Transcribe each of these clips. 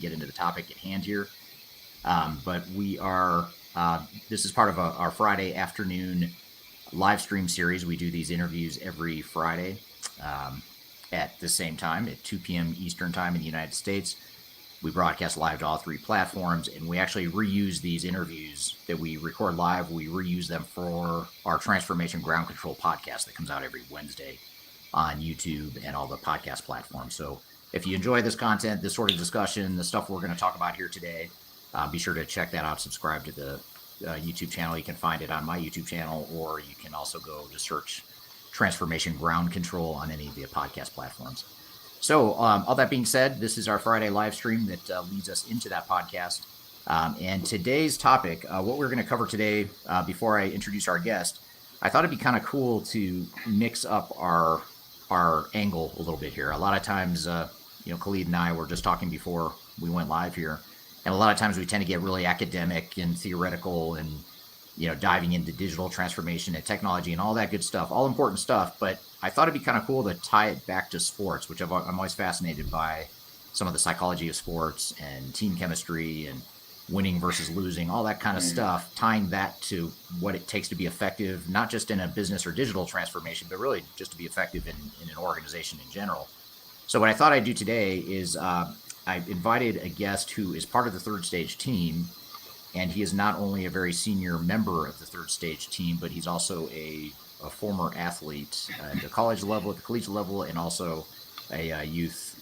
get into the topic at hand here. But this is part of our Friday afternoon live stream series. We do these interviews every Friday at the same time at 2 p.m. Eastern time in the United States. We broadcast live to all three platforms, and we actually reuse these interviews that we record live. We reuse them for our Transformation Ground Control podcast that comes out every Wednesday on YouTube and all the podcast platforms. So if you enjoy this content, this sort of discussion, the stuff we're going to talk about here today, be sure to check that out. Subscribe to the YouTube channel. You can find it on my YouTube channel, or you can also go to search Transformation Ground Control on any of the podcast platforms. So all that being said, this is our Friday live stream that leads us into that podcast. And today's topic, what we're going to cover today, before I introduce our guest, I thought it'd be kind of cool to mix up our angle a little bit here. A lot of times, Khalid and I were just talking before we went live here. And a lot of times we tend to get really academic and theoretical and, diving into digital transformation and technology and all that good stuff, all important stuff. But I thought it'd be kind of cool to tie it back to sports, which I'm always fascinated by some of the psychology of sports and team chemistry and winning versus losing, all that kind of stuff, tying that to what it takes to be effective, not just in a business or digital transformation, but really just to be effective in an organization in general. So what I thought I'd do today is I invited a guest who is part of the Third Stage team, and he is not only a very senior member of the Third Stage team, but he's also a former athlete at the college level, at the collegiate level, and also a youth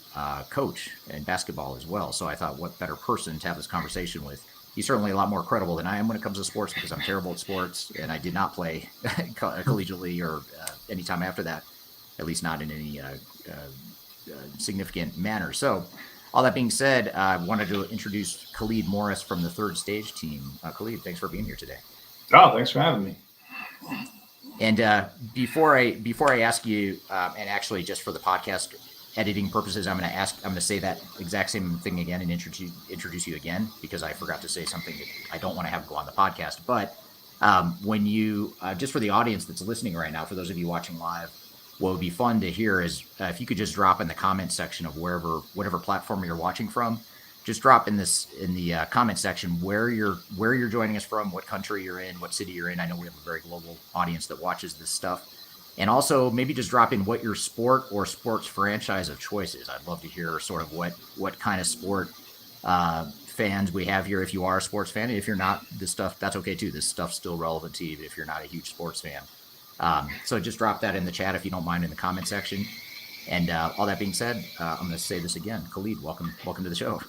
coach in basketball as well. So I thought, what better person to have this conversation with? He's certainly a lot more credible than I am when it comes to sports, because I'm terrible at sports, and I did not play collegiately or any time after that, at least not in any significant manner. So all that being said, I wanted to introduce Khalid Morris from the Third Stage team. Khalid, thanks for being here today. Oh, thanks for having me. And before I ask you, and actually just for the podcast editing purposes, I'm going to say that exact same thing again and introduce you again, because I forgot to say something that I don't want to have go on the podcast. But when you, just for the audience that's listening right now, for those of you watching live, what would be fun to hear is if you could just drop in the comment section of whatever platform you're watching from, just drop in the comment section where you're joining us from, what country you're in, what city you're in. I know we have a very global audience that watches this stuff. And also maybe just drop in what your sport or sports franchise of choice is. I'd love to hear sort of what kind of sport fans we have here. If you are a sports fan, and if you're not, this stuff, that's okay too. This stuff's still relevant to you if you're not a huge sports fan. So just drop that in the chat if you don't mind, in the comment section. And all that being said, I'm going to say this again. Khalid, welcome to the show.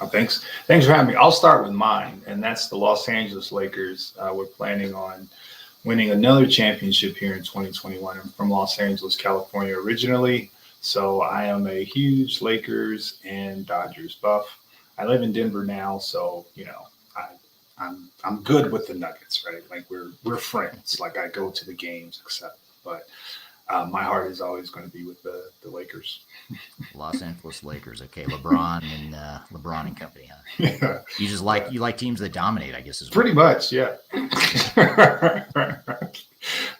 Thanks for having me. I'll start with mine, and that's the Los Angeles Lakers. We're planning on winning another championship here in 2021. I'm from Los Angeles, California originally, so I am a huge Lakers and Dodgers buff. I live in Denver now, so I'm good with the Nuggets, right? Like we're friends. Like I go to the games, etc. But my heart is always going to be with the Lakers. Los Angeles Lakers. Okay, LeBron and company, huh? Yeah. You just you like teams that dominate, I guess. Pretty much, yeah.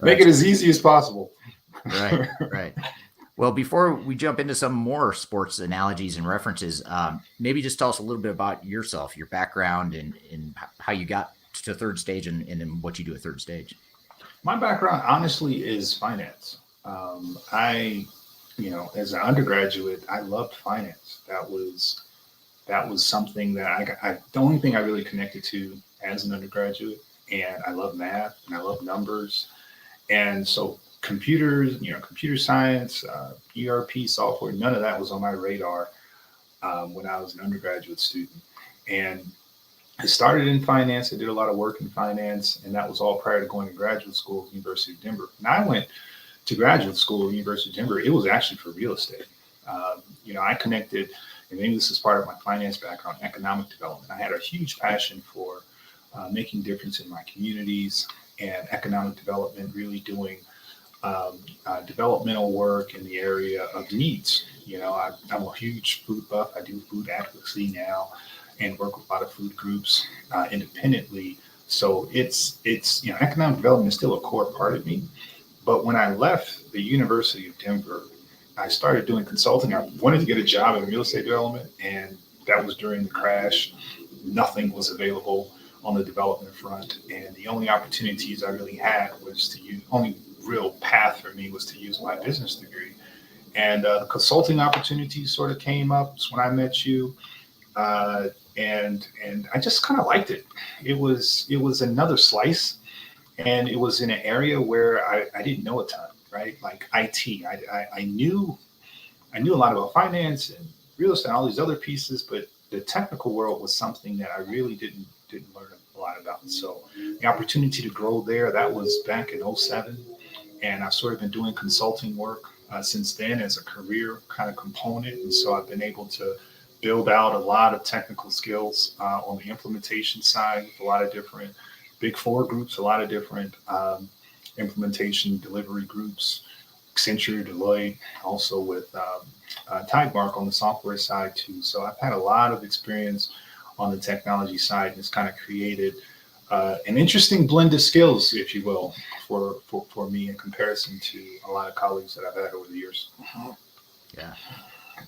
Make it as easy as possible. Right. Well, before we jump into some more sports analogies and references, maybe just tell us a little bit about yourself, your background, and how you got to Third Stage and what you do at Third Stage. My background, honestly, is finance. As an undergraduate, I loved finance. That was something that the only thing I really connected to as an undergraduate. And I love math and I love numbers. And so computers, computer science, ERP software, none of that was on my radar when I was an undergraduate student. And I started in finance. I did a lot of work in finance, and that was all prior to going to graduate school at the University of Denver. And I went to graduate school at the University of Denver. It was actually for real estate. I connected, and maybe this is part of my finance background, economic development. I had a huge passion for making difference in my communities and economic development, really doing developmental work in the area of needs. I'm a huge food buff. I do food advocacy now and work with a lot of food groups independently. So it's economic development is still a core part of me. But when I left the University of Denver, I started doing consulting. I wanted to get a job in real estate development, and that was during the crash. Nothing was available on the development front, and the only opportunities I really had was to use. Only real path for me was to use my business degree, and the consulting opportunities sort of came up when I met you, and I just kind of liked it. It was another slice, and it was in an area where I didn't know a ton, right? Like IT, I knew a lot about finance and real estate, and all these other pieces, but the technical world was something that I really didn't learn a lot about. So the opportunity to grow there, that was back in '07, and I've sort of been doing consulting work since then as a career kind of component, and so I've been able to build out a lot of technical skills on the implementation side with a lot of different big four groups, a lot of different implementation delivery groups, Accenture, Deloitte, also with Tidemark on the software side too. So I've had a lot of experience on the technology side, and it's kind of created an interesting blend of skills, if you will, for me in comparison to a lot of colleagues that I've had over the years. Yeah,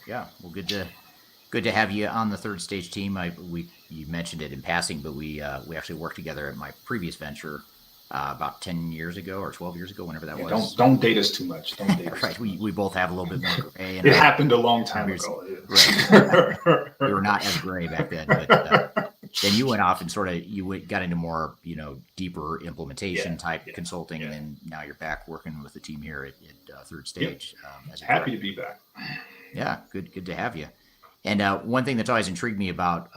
yeah. Well, good to have you on the Third Stage team. You mentioned it in passing, but we actually worked together at my previous venture about 10 years ago or 12 years ago, whenever that was. Don't date us too much. Don't date us. Right. We both have a little bit more gray. It happened a long time ago. Right. We were not as gray back then, but then you went off and got into more, deeper implementation type consulting, and then now you're back working with the team here at Third Stage. As Happy to be back. Yeah, good to have you. And one thing that's always intrigued me about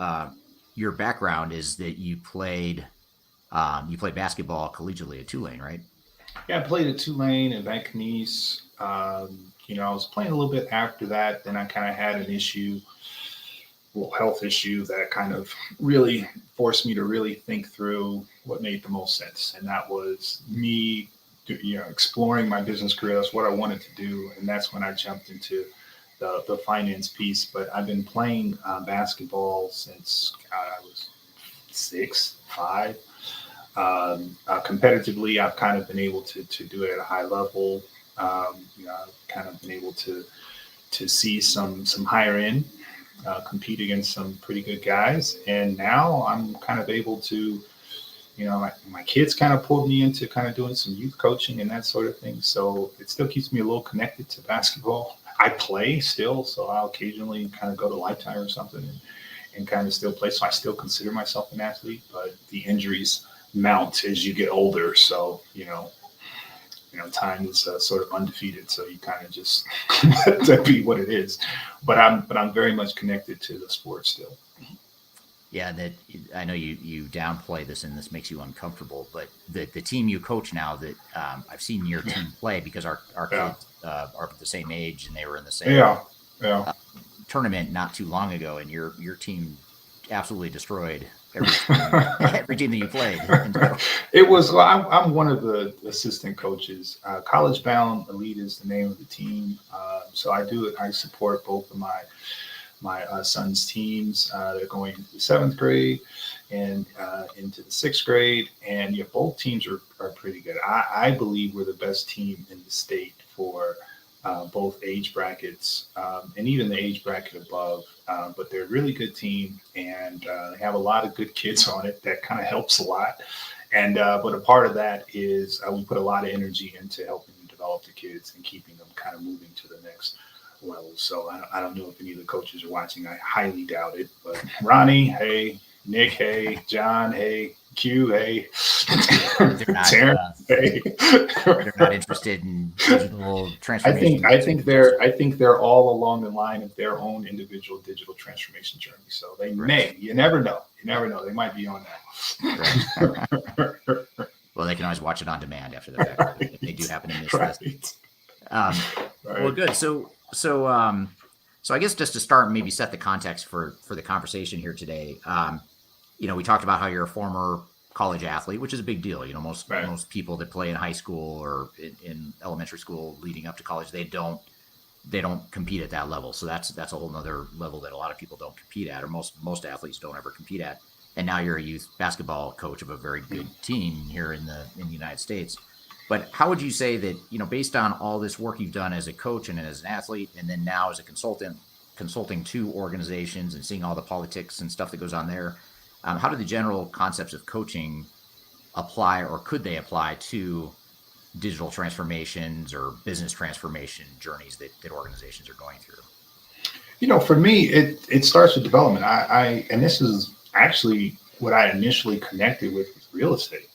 your background is that you played basketball collegiately at Tulane, right? Yeah, I played at Tulane and Van Nuys. I was playing a little bit after that. Then I kind of had an issue, a little health issue that kind of really forced me to really think through what made the most sense. And that was me, exploring my business career. That's what I wanted to do. And that's when I jumped into the finance piece. But I've been playing basketball since I was 5. Competitively, I've kind of been able to do it at a high level. I've kind of been able to see some higher end, compete against some pretty good guys, and now I'm kind of able to, my kids kind of pulled me into kind of doing some youth coaching and that sort of thing. So it still keeps me a little connected to basketball. I play still, so I'll occasionally kind of go to Lifetime or something and kind of still play. So I still consider myself an athlete, but the injuries mount as you get older. So, time is sort of undefeated. So you kind of just let that be what it is. But I'm very much connected to the sport still. Yeah, that I know you downplay this, and this makes you uncomfortable. But the team you coach now, that I've seen your team play, because our kids are the same age, and they were in the same tournament not too long ago, and your team absolutely destroyed every team that you played. It was. I'm one of the assistant coaches. College Bound Elite is the name of the team. So I support both of my son's teams. They're going into the 7th grade and into the 6th grade, and both teams are pretty good. I believe we're the best team in the state for both age brackets and even the age bracket above. But they're a really good team, and they have a lot of good kids on it. That kind of helps a lot. And but a part of that is we put a lot of energy into helping develop the kids and keeping them kind of moving to the next level. So I don't know if any of the coaches are watching. I highly doubt it. But Ronnie, hey. Nick, hey. John, hey. Q, hey. Terrence, hey. They're not interested in digital transformation. I think they're all along the line of their own individual digital transformation journey. So they may. You never know. They might be on that. Right. Well, they can always watch it on demand after the fact. Right. If they do happen to miss this. Right. Well, good. So I guess just to start and maybe set the context for the conversation here today, we talked about how you're a former college athlete, which is a big deal. Most people that play in high school or in elementary school leading up to college, they don't compete at that level. So that's a whole nother level that a lot of people don't compete at, or most athletes don't ever compete at. And now you're a youth basketball coach of a very good team here in the United States. But how would you say that, based on all this work you've done as a coach and as an athlete, and then now as a consultant consulting to organizations and seeing all the politics and stuff that goes on there. How do the general concepts of coaching apply, or could they apply to digital transformations or business transformation journeys that organizations are going through? For me, it starts with development. And this is actually what I initially connected with real estate.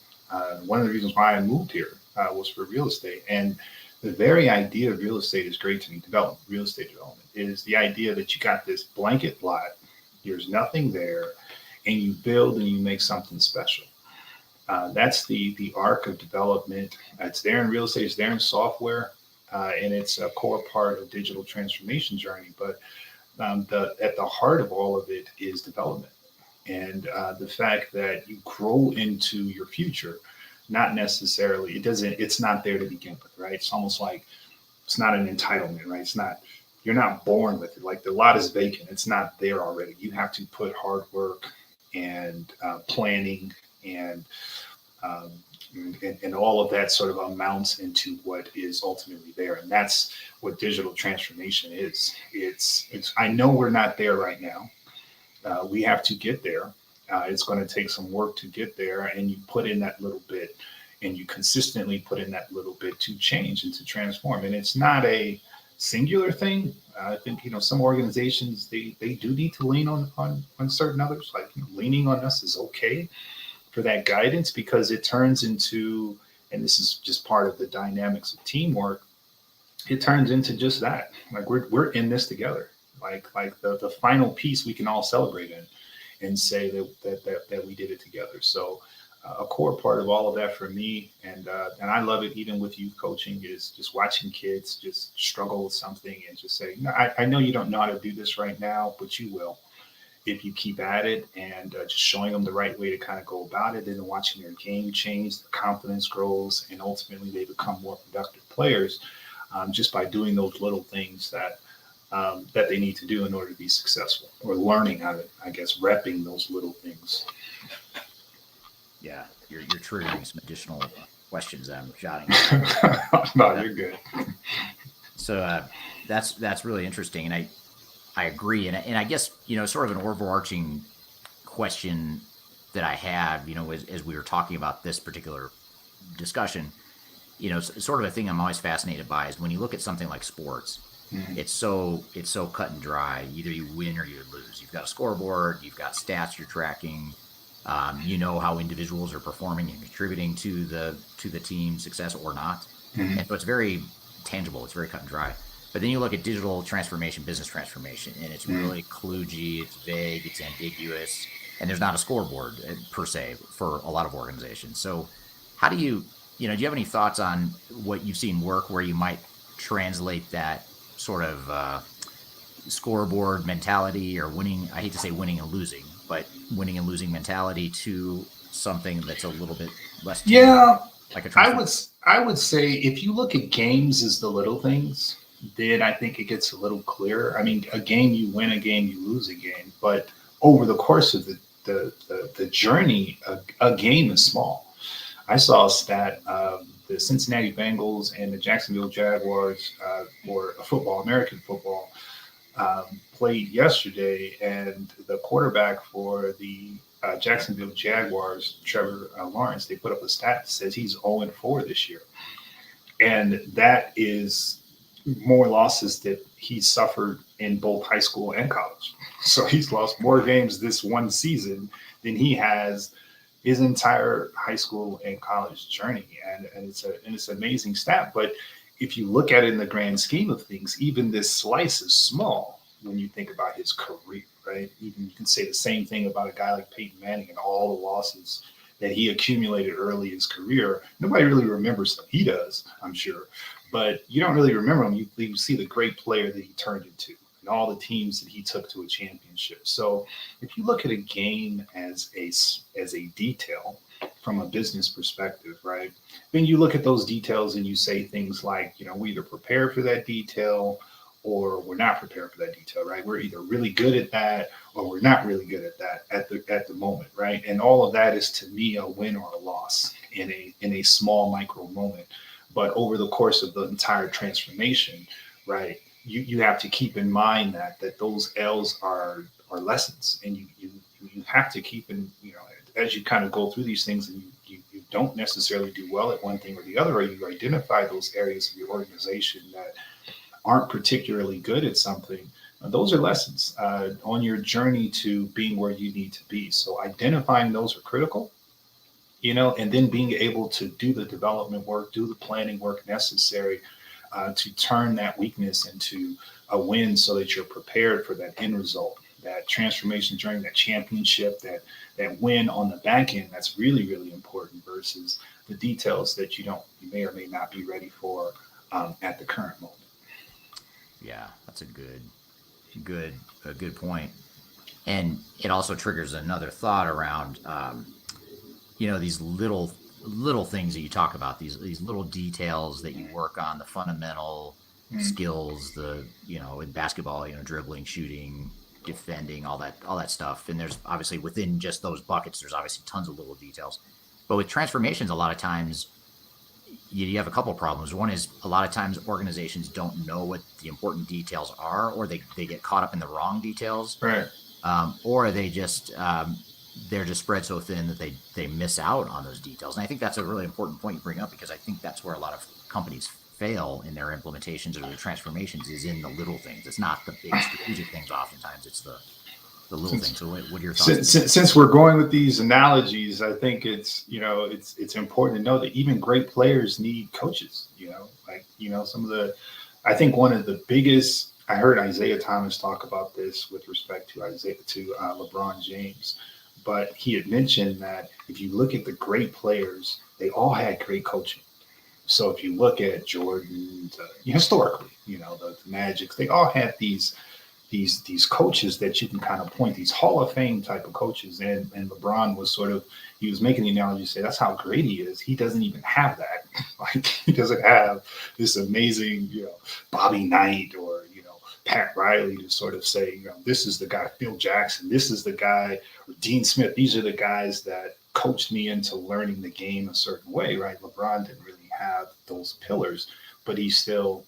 One of the reasons why I moved here was for real estate. And the very idea of real estate is great to me. Real estate development is the idea that you got this blanket lot, there's nothing there, and you build and you make something special. That's the arc of development. It's there in real estate, it's there in software, and it's a core part of digital transformation journey. But at the heart of all of it is development, and the fact that you grow into your future. Not necessarily, it's not there to begin with, right? It's almost like it's not an entitlement, right? You're not born with it. Like the lot is vacant. It's not there already. You have to put hard work and planning um, and all of that sort of amounts into what is ultimately there. And that's what digital transformation is. I know we're not there right now. We have to get there. It's going to take some work to get there, and you put in that little bit, and you consistently put in that little bit to change and to transform. And it's not a singular thing. I think some organizations they do need to lean on certain others. Like leaning on us is okay for that guidance, because it turns into, and this is just part of the dynamics of teamwork. It turns into just that. Like we're in this together. Like the final piece we can all celebrate in and say that we did it together. So a core part of all of that for me, and I love it even with youth coaching, is just watching kids just struggle with something and just say, no, I know you don't know how to do this right now, but you will if you keep at it, and just showing them the right way to kind of go about it, and watching their game change, their confidence grows, and ultimately they become more productive players just by doing those little things that they need to do in order to be successful, or learning how to, I guess, repping those little things. Yeah, you're triggering some additional questions I'm jotting. No, you're good. So that's really interesting, and I agree, and I guess sort of an overarching question that I have, as we were talking about this particular discussion, sort of a thing I'm always fascinated by is when you look at something like sports. Mm-hmm. It's so cut and dry. Either you win or you lose. You've got a scoreboard. You've got stats you're tracking. How individuals are performing and contributing to the team's success or not. Mm-hmm. And so it's very tangible. It's very cut and dry. But then you look at digital transformation, business transformation, and it's really kludgy. It's vague. It's ambiguous, and there's not a scoreboard per se for a lot of organizations. So, how do you do you have any thoughts on what you've seen work where you might translate that sort of scoreboard mentality, or winning, I hate to say winning and losing, but winning and losing mentality to something that's a little bit less like a I would say if you look at games as the little things, then I think it gets a little clearer. I mean, a game you win, a game you lose a game, but over the course of the journey, a game is small. I saw a stat, the Cincinnati Bengals and the Jacksonville Jaguars, or American football, played yesterday, and the quarterback for the Jacksonville Jaguars, Trevor Lawrence, they put up a stat that says he's 0-4 this year. And that is more losses that he suffered in both high school and college. So he's lost more games this one season than he has his entire high school and college journey. And it's an amazing stat. But if you look at it in the grand scheme of things, even this slice is small when you think about his career, right? Even you can say the same thing about a guy like Peyton Maning and all the losses that he accumulated early in his career. Nobody really remembers them. He does, I'm sure. But you don't really remember him. You see the great player that he turned into and all the teams that he took to a championship. So if you look at a game as a detail from a business perspective, right, then you look at those details and you say things like, we either prepare for that detail or we're not prepared for that detail, right? We're either really good at that or we're not really good at that at the moment, right? And all of that is, to me, a win or a loss in a small micro moment. But over the course of the entire transformation, right, you have to keep in mind that those L's are lessons, and you have to keep in, as you kind of go through these things, and you don't necessarily do well at one thing or the other, or you identify those areas of your organization that aren't particularly good at something. Those are lessons on your journey to being where you need to be. So identifying those are critical, and then being able to do the development work, do the planning work necessary to turn that weakness into a win, so that you're prepared for that end result, that transformation journey, that championship, that win on the back end. That's really, really important versus the details that you may or may not be ready for at the current moment. Yeah, that's a good point. And it also triggers another thought around, these little things that you talk about, these little details that you work on, the fundamental skills, in basketball, dribbling, shooting, defending, all that stuff. And there's obviously, within just those buckets, there's obviously tons of little details. But with transformations, a lot of times you have a couple of problems. One is, a lot of times organizations don't know what the important details are, or they get caught up in the wrong details, Right. or they just they're just spread so thin that they miss out on those details. And I think that's a really important point you bring up, because I think that's where a lot of companies fail in their implementations or their transformations, is in the little things. It's not the big strategic things. Oftentimes it's the little things. So what are your thoughts? Since we're going with these analogies, I think it's important to know that even great players need coaches. I think one of the biggest, I heard Isaiah Thomas talk about this with respect to LeBron James, but he had mentioned that if you look at the great players, they all had great coaching. So if you look at Jordan, historically, the Magics, they all had these coaches that you can kind of point, these Hall of Fame type of coaches. And LeBron was he was making the analogy, say that's how great he is. He doesn't even have that. Like, he doesn't have this amazing, Bobby Knight or, Pat Riley to sort of say, this is the guy, Phil Jackson, this is the guy, or Dean Smith. These are the guys that coached me into learning the game a certain way, right? LeBron didn't really have those pillars, but he's still,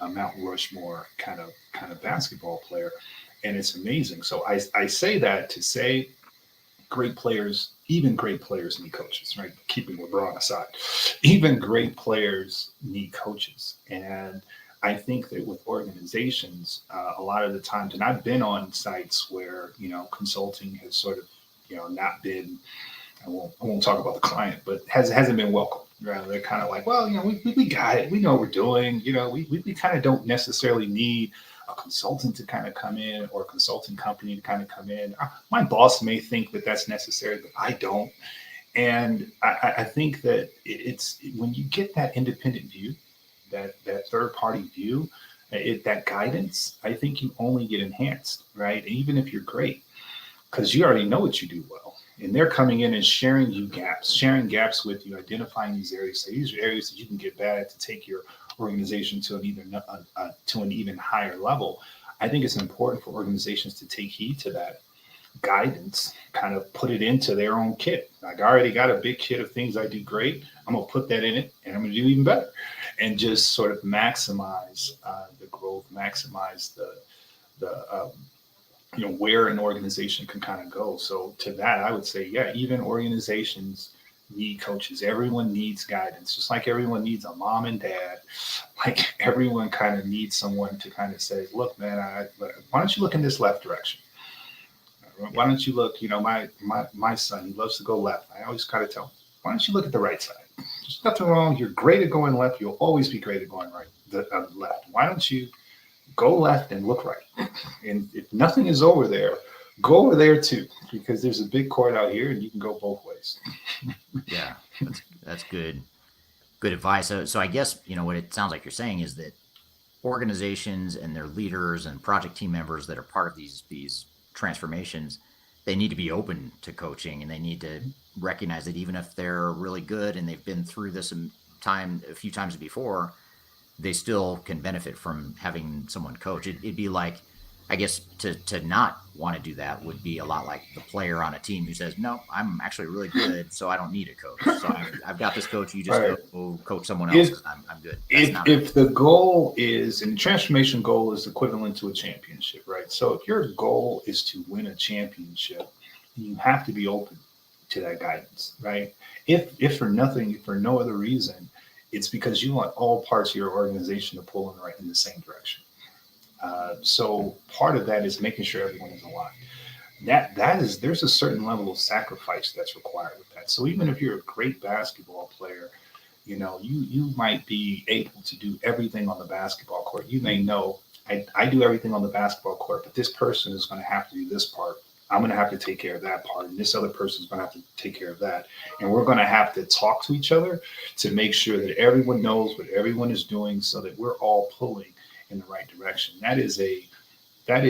a Mount Rushmore kind of basketball player. And it's amazing. So I say that to say great players, even great players need coaches, right? Keeping LeBron aside, even great players need coaches. And I think that with organizations, a lot of the times, and I've been on sites where, consulting has sort of, not been, I won't talk about the client, but hasn't been welcome. Right? They're kind of like, well, we got it. We know what we're doing. We kind of don't necessarily need a consultant to kind of come in, or a consulting company to kind of come in. My boss may think that that's necessary, but I don't. And I think that it's when you get that independent view, that third party view, that guidance, I think you only get enhanced, right? And even if you're great, because you already know what you do well. And they're coming in and sharing gaps with you, identifying these areas. So these are areas that you can get better at to take your organization to an even higher level. I think it's important for organizations to take heed to that guidance, kind of put it into their own kit. Like, I already got a big kit of things I do great. I'm going to put that in it, and I'm going to do even better, and just sort of maximize the growth, maximize the where an organization can kind of go. So to that, I would say, yeah, even organizations need coaches. Everyone needs guidance, just like everyone needs a mom and dad. Like, everyone kind of needs someone to kind of say, look, man, why don't you look in this left direction? Why don't you look, my son, he loves to go left. I always kind of tell him, why don't you look at the right side? There's nothing wrong. You're great at going left. You'll always be great at going right, left. Why don't you go left and look right? And if nothing is over there, go over there too, because there's a big court out here and you can go both ways. Yeah, that's good advice. So I guess, what it sounds like you're saying is that organizations and their leaders and project team members that are part of these transformations, they need to be open to coaching, and they need to recognize that even if they're really good and they've been through this a few times before, they still can benefit from having someone coach. It'd be like, I guess to not want to do that would be a lot like the player on a team who says, "No, I'm actually really good, so I don't need a coach. So I've got this coach. You just Right. go coach someone else If because I'm good." That's not a if the goal is, and transformation goal is equivalent to a championship, right? So if your goal is to win a championship, you have to be open to that guidance, right? If for nothing, if for no other reason, it's because you want all parts of your organization to pull in the same direction. So part of that is making sure everyone is aligned. That is, there's a certain level of sacrifice that's required with that. So even if you're a great basketball player, you might be able to do everything on the basketball court. You may know I do everything on the basketball court, but this person is going to have to do this part. I'm going to have to take care of that part, and this other person is going to have to take care of that. And we're going to have to talk to each other to make sure that everyone knows what everyone is doing, so that we're all pulling in the right direction. That is a that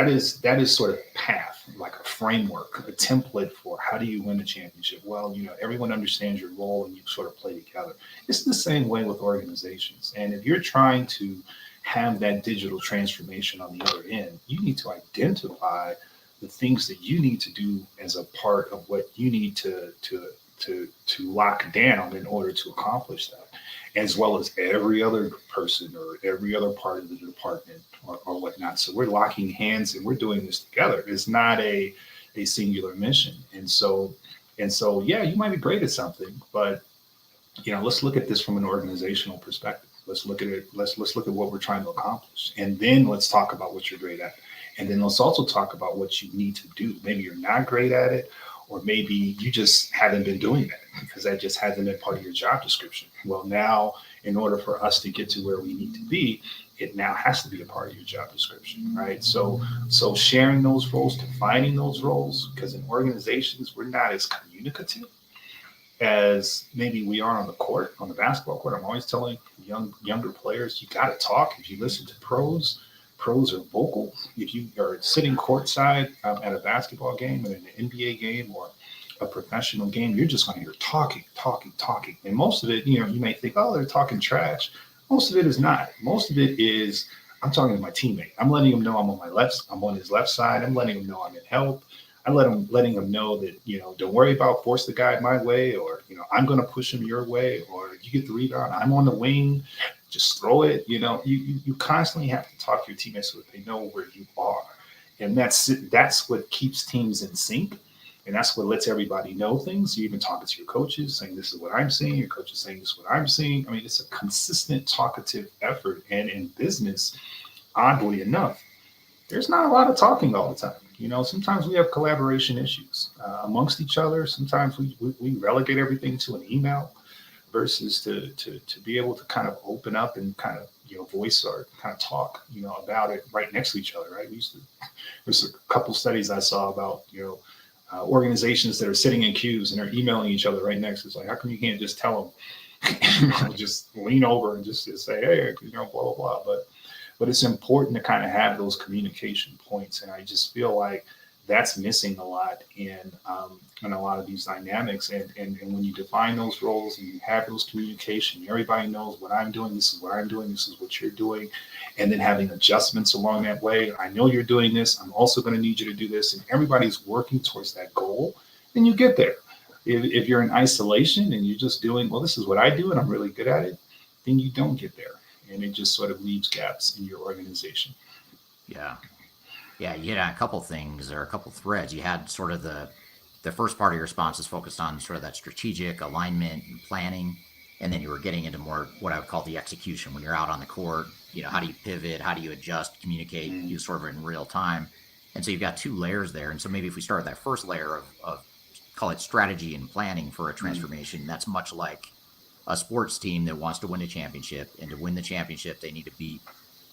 is sort of a path, like a framework, a template for how do you win a championship. Well, everyone understands your role and you sort of play together. It's the same way with organizations. And if you're trying to have that digital transformation on the other end, you need to identify the things that you need to do as a part of what you need to lock down in order to accomplish that, as well as every other person or every other part of the department or whatnot. So we're locking hands and we're doing this together. It's not a singular mission. And so, yeah, you might be great at something, but let's look at this from an organizational perspective. Let's look at it. Let's look at what we're trying to accomplish, and then let's talk about what you're great at, and then let's also talk about what you need to do. Maybe you're not great at it, or maybe you just haven't been doing that because that just hasn't been part of your job description. Well, now, in order for us to get to where we need to be, it now has to be a part of your job description, right? So sharing those roles, defining those roles, because in organizations we're not as communicative as maybe we are on the court, on the basketball court. I'm always telling younger players, you got to talk. If you listen to pros are vocal. If you are sitting courtside at a basketball game, and an NBA game, or a professional game, you're just going to hear talking, talking, talking. And most of it, you may think, oh, they're talking trash. Most of it is not. Most of it is, I'm talking to my teammate. I'm letting him know I'm on his left side. I'm letting him know I'm in help. Letting him know that, don't worry about force the guy my way, or, I'm going to push him your way, or you get the rebound, I'm on the wing, just throw it. You constantly have to talk to your teammates so that they know where you are. And that's what keeps teams in sync. And that's what lets everybody know things. You even talking to your coaches, saying, this is what I'm seeing. Your coach is saying, this is what I'm seeing. I mean, it's a consistent talkative effort. And in business, oddly enough, there's not a lot of talking all the time. Sometimes we have collaboration issues amongst each other. Sometimes we relegate everything to an email versus to be able to kind of open up and kind of, voice or kind of talk, about it right next to each other, right? There's a couple studies I saw about, organizations that are sitting in queues and they're emailing each other right next. It's like, how come you can't just tell them, just lean over and just say, hey, blah, blah, blah. But it's important to kind of have those communication points. And I just feel like that's missing a lot in a lot of these dynamics. And when you define those roles and you have those communication, everybody knows what I'm doing. This is what I'm doing. This is what you're doing. And then having adjustments along that way. I know you're doing this. I'm also going to need you to do this. And everybody's working towards that goal. Then you get there. If you're in isolation and you're just doing, well, this is what I do and I'm really good at it, then you don't get there. And it just sort of leaves gaps in your organization. Yeah. Yeah, you had a couple things or a couple threads. You had sort of the first part of your response is focused on sort of that strategic alignment and planning, and then you were getting into more what I would call the execution when you're out on the court. How do you pivot? How do you adjust, communicate, you sort of in real time? And so you've got two layers there. And so maybe if we start with that first layer of call it strategy and planning for a transformation, that's much like a sports team that wants to win a championship, and to win the championship, they need to beat,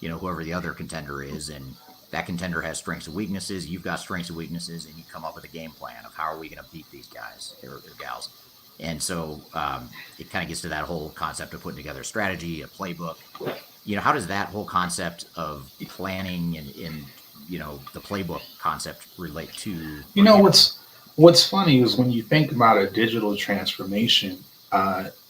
whoever the other contender is. And that contender has strengths and weaknesses. You've got strengths and weaknesses, and you come up with a game plan of how are we going to beat these guys or gals. And so it kind of gets to that whole concept of putting together a strategy, a playbook. How does that whole concept of planning and the playbook concept relate to? What's funny is when you think about a digital transformation,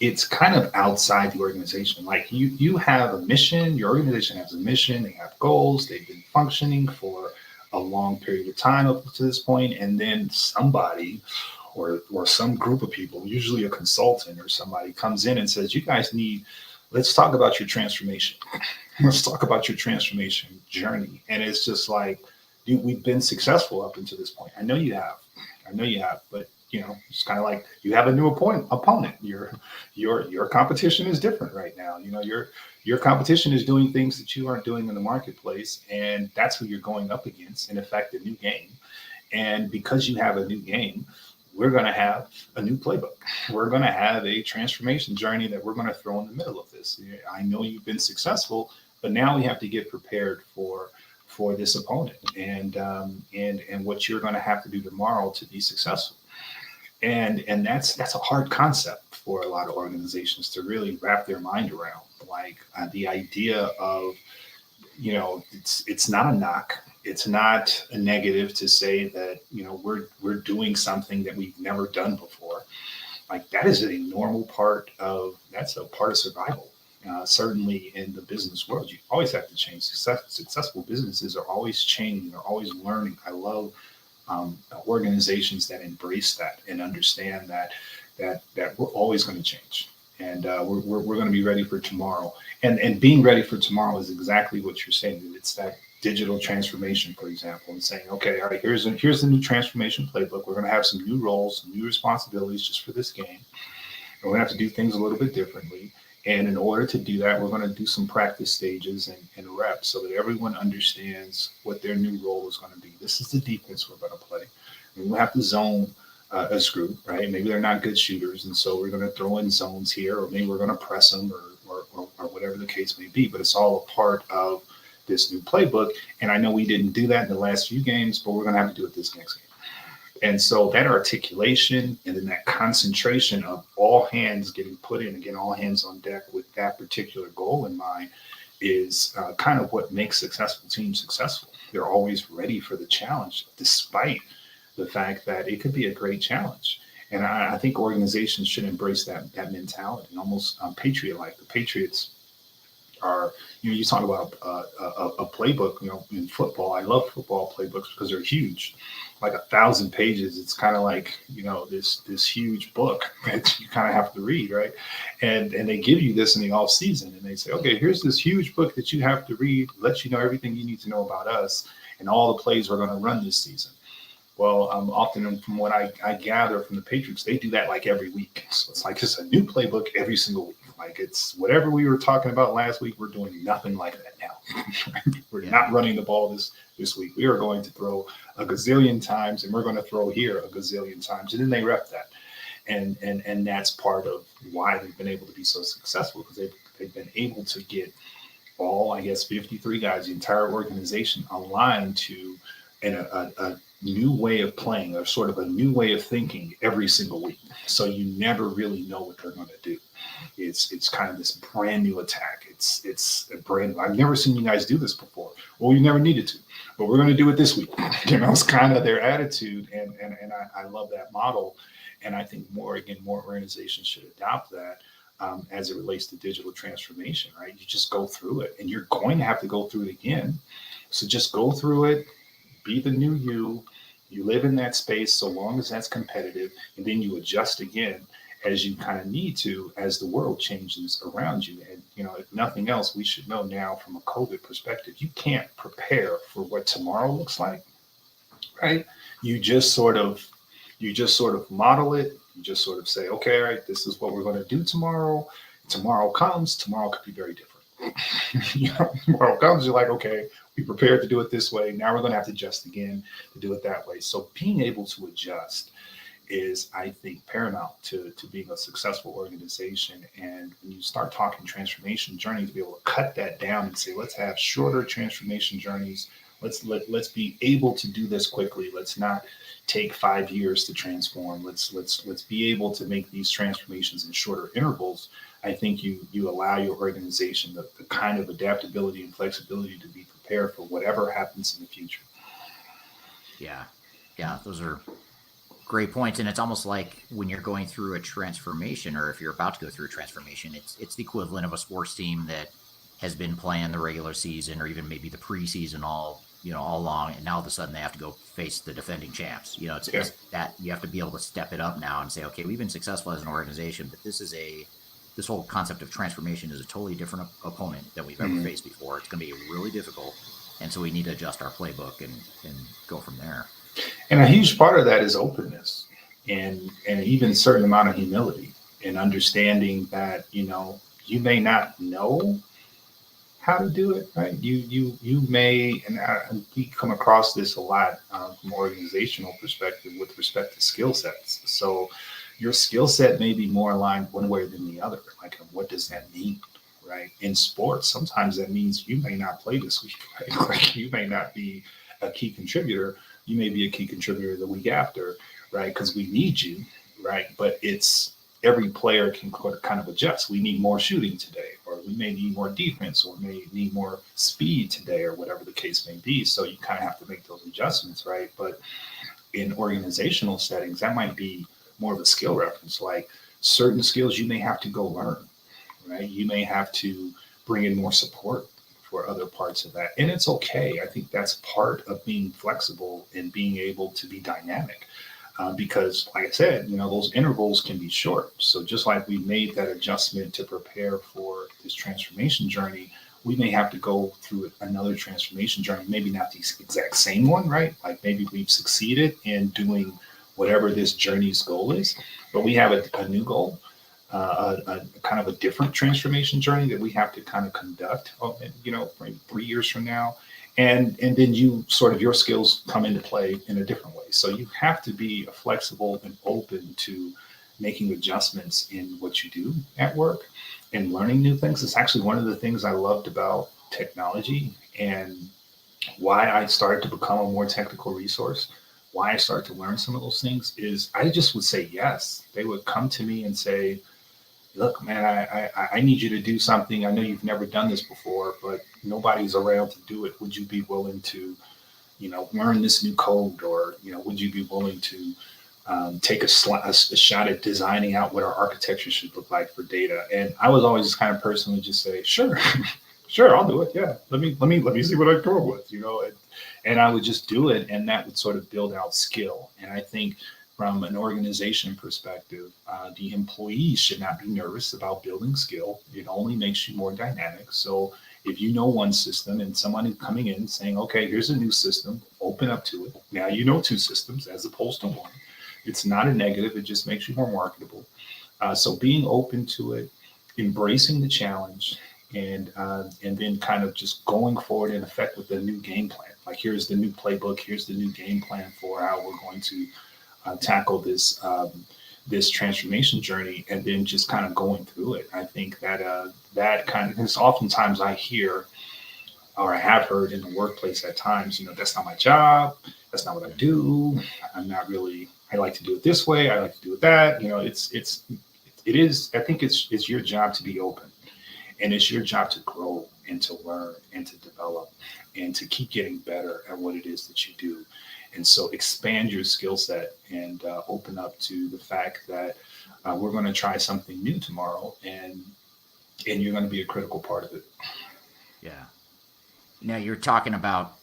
it's kind of outside the organization. Like you have a mission, your organization has a mission, they have goals, they've been functioning for a long period of time up to this point, and then somebody or some group of people, usually a consultant or somebody, comes in and says, you guys need, let's talk about your transformation. Let's talk about your transformation journey. And it's just like, dude, we've been successful up until this point. I know you have. I know you have, but it's kind of like you have a new opponent. Your competition is different right now. Your competition is doing things that you aren't doing in the marketplace, and that's who you're going up against. In effect, a new game. And because you have a new game, we're going to have a new playbook. We're going to have a transformation journey that we're going to throw in the middle of this. I know you've been successful, but now we have to get prepared for this opponent and what you're going to have to do tomorrow to be successful. And that's a hard concept for a lot of organizations to really wrap their mind around. Like the idea of, it's not a knock. It's not a negative to say that, we're doing something that we've never done before. Like that is a normal that's a part of survival. Certainly in the business world, you always have to change. Successful businesses are always changing. They're always learning. I love organizations that embrace that and understand that we're always going to change, and we're going to be ready for tomorrow. And being ready for tomorrow is exactly what you're saying. It's that digital transformation, for example, and saying, okay, all right, here's the new transformation playbook. We're going to have some new roles, some new responsibilities just for this game. And we're going to have to do things a little bit differently. And in order to do that, we're going to do some practice stages and reps so that everyone understands what their new role is going to be. This is the defense we're going to play. And we'll have to zone as a group, right? Maybe they're not good shooters, and so we're going to throw in zones here, or maybe we're going to press them, or whatever the case may be. But it's all a part of this new playbook. And I know we didn't do that in the last few games, but we're going to have to do it this next game. And so that articulation and then that concentration of all hands getting put in, again, all hands on deck with that particular goal in mind is kind of what makes successful teams successful. They're always ready for the challenge, despite the fact that it could be a great challenge. And I think organizations should embrace that mentality, and almost Patriot-like. The Patriots are, you talk about a playbook, in football. I love football playbooks because they're huge, like 1,000 pages. It's kind of like, this huge book that you kind of have to read, right? And they give you this in the off season, and they say, okay, here's this huge book that you have to read, let you know everything you need to know about us and all the plays we're going to run this season. Well, often from what I gather from the Patriots, they do that like every week. So it's like just a new playbook every single week. Like it's whatever we were talking about last week, we're doing nothing like that now. We're not running the ball this week. We are going to throw a gazillion times, and we're going to throw here a gazillion times. And then they rep that. And that's part of why they've been able to be so successful, because they've been able to get all, 53 guys, the entire organization aligned to a new way of playing, or sort of a new way of thinking every single week. So you never really know what they're going to do. It's kind of this brand new attack. It's a brand new. I've never seen you guys do this before. Well, you never needed to, but we're going to do it this week. It's kind of their attitude, and I love that model. And I think more organizations should adopt that as it relates to digital transformation. Right? You just go through it, and you're going to have to go through it again. So just go through it. Be the new you. You live in that space so long as that's competitive, and then you adjust again as you kind of need to, as the world changes around you. And, if nothing else, we should know now from a COVID perspective, you can't prepare for what tomorrow looks like, right? You just sort of model it. You just sort of say, okay, all right, this is what we're going to do tomorrow. Tomorrow comes, tomorrow could be very different. Tomorrow comes, you're like, okay, we prepared to do it this way. Now we're going to have to adjust again to do it that way. So being able to adjust is, I think, paramount to being a successful organization. And when you start talking transformation journey, to be able to cut that down and say, let's have shorter transformation journeys. Let's be able to do this quickly. Let's not take 5 years to transform. Let's be able to make these transformations in shorter intervals. I think you allow your organization the kind of adaptability and flexibility to be prepared for whatever happens in the future. Yeah, those are Great point. And it's almost like when you're going through a transformation, or if you're about to go through a transformation, it's the equivalent of a sports team that has been playing the regular season or even maybe the preseason all along, and now all of a sudden they have to go face the defending champs. It's that you have to be able to step it up now and say, okay, we've been successful as an organization, but this whole concept of transformation is a totally different opponent than we've ever faced before. It's going to be really difficult, and so we need to adjust our playbook and go from there. And a huge part of that is openness and even a certain amount of humility and understanding that, you may not know how to do it, right? You may, and we come across this a lot from an organizational perspective with respect to skill sets. So your skill set may be more aligned one way than the other. Like, what does that mean, right? In sports, sometimes that means you may not play this week, right? Like, you may not be a key contributor. You may be a key contributor the week after, right? Because we need you, right? But it's every player can kind of adjust. We need more shooting today, or we may need more defense, or may need more speed today, or whatever the case may be. So you kind of have to make those adjustments, right? But in organizational settings, that might be more of a skill reference. Like, certain skills you may have to go learn, right? You may have to bring in more support for other parts of that. And it's okay. I think that's part of being flexible and being able to be dynamic. Because, like I said, those intervals can be short. So just like we made that adjustment to prepare for this transformation journey, we may have to go through another transformation journey, maybe not the exact same one, right? Like, maybe we've succeeded in doing whatever this journey's goal is, but we have a new goal, a kind of a different transformation journey that we have to kind of conduct, 3 years from now. And then your skills come into play in a different way. So you have to be flexible and open to making adjustments in what you do at work and learning new things. It's actually one of the things I loved about technology, and why I started to become a more technical resource, why I started to learn some of those things, is I just would say yes. They would come to me and say, look, man, I need you to do something. I know you've never done this before, but nobody's around to do it. Would you be willing to, learn this new code? Or, would you be willing to take a shot at designing out what our architecture should look like for data? And I was always this kind of person who would just say, sure, sure, I'll do it. Yeah, let me see what I come up with, and I would just do it, and that would sort of build out skill. And I think, from an organization perspective, the employees should not be nervous about building skill. It only makes you more dynamic. So if you know one system and someone is coming in saying, okay, here's a new system, open up to it. Now you know two systems as opposed to one. It's not a negative. It just makes you more marketable. So being open to it, embracing the challenge, and then kind of just going forward in effect with the new game plan. Like, here's the new playbook. Here's the new game plan for how we're going to tackle this transformation journey, and then just kind of going through it. I think that kind of, because oftentimes I hear, or I have heard in the workplace at times, that's not my job, that's not what I do, I'm not really, I like to do it this way, I like to do it that. It is. I think it's your job to be open, and it's your job to grow and to learn and to develop and to keep getting better at what it is that you do. And so expand your skill set and open up to the fact that we're going to try something new tomorrow, and you're going to be a critical part of it. Yeah. Now, you're talking about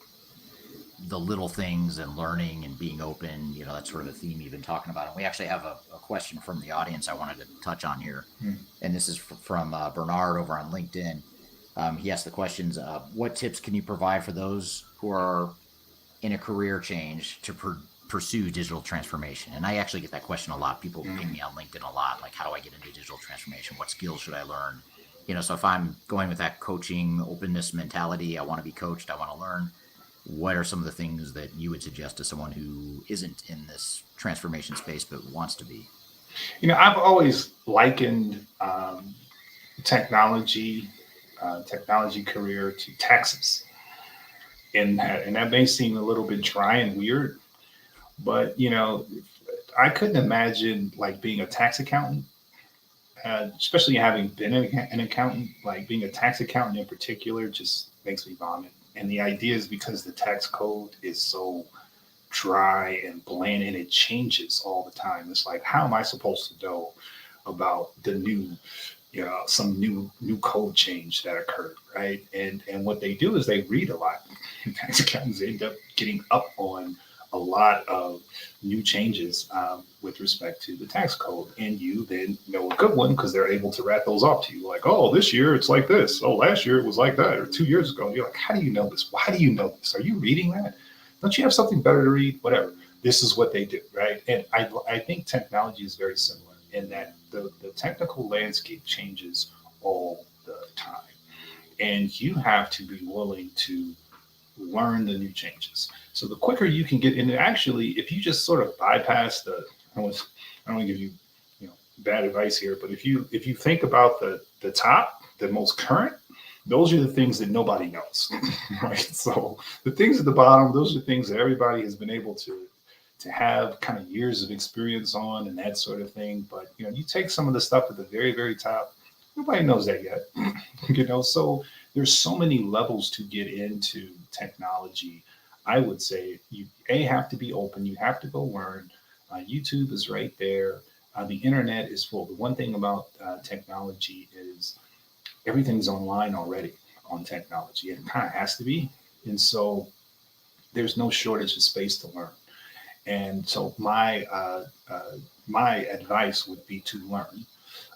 the little things and learning and being open. That's sort of a theme you've been talking about. And we actually have a question from the audience I wanted to touch on here. And this is from Bernard over on LinkedIn. He asked the questions, what tips can you provide for those who are in a career change to pursue digital transformation? And I actually get that question a lot. People ping me on LinkedIn a lot, like, how do I get into digital transformation? What skills should I learn? So if I'm going with that coaching openness mentality, I want to be coached, I want to learn, what are some of the things that you would suggest to someone who isn't in this transformation space but wants to be? I've always likened technology career to taxes. And that may seem a little bit dry and weird, but I couldn't imagine like being a tax accountant, especially having been an accountant. Like, being a tax accountant in particular just makes me vomit. And the idea is because the tax code is so dry and bland, and it changes all the time. It's like, how am I supposed to know about the new, some new code change that occurred, right? And what they do is they read a lot. Tax accountants end up getting up on a lot of new changes with respect to the tax code, and you then know a good one because they're able to rat those off to you, like, oh, this year it's like this, oh, last year it was like that, or 2 years ago. And you're like, how do you know this? Why do you know this? Are you reading that? Don't you have something better to read? Whatever. This is what they do, right? And I think technology is very similar in that the technical landscape changes all the time, and you have to be willing to learn the new changes. So the quicker you can get in, actually, if you just sort of bypass I don't want to give you, bad advice here, but if you think about the top, the most current, those are the things that nobody knows, right? So the things at the bottom, those are things that everybody has been able to have kind of years of experience on and that sort of thing. But you take some of the stuff at the very, very top, nobody knows that yet, So there's so many levels to get into technology. I would say you have to be open. You have to go learn. YouTube is right there. The internet is full. The one thing about technology is everything's online already on technology. It kind of has to be. And so there's no shortage of space to learn. And so my advice would be to learn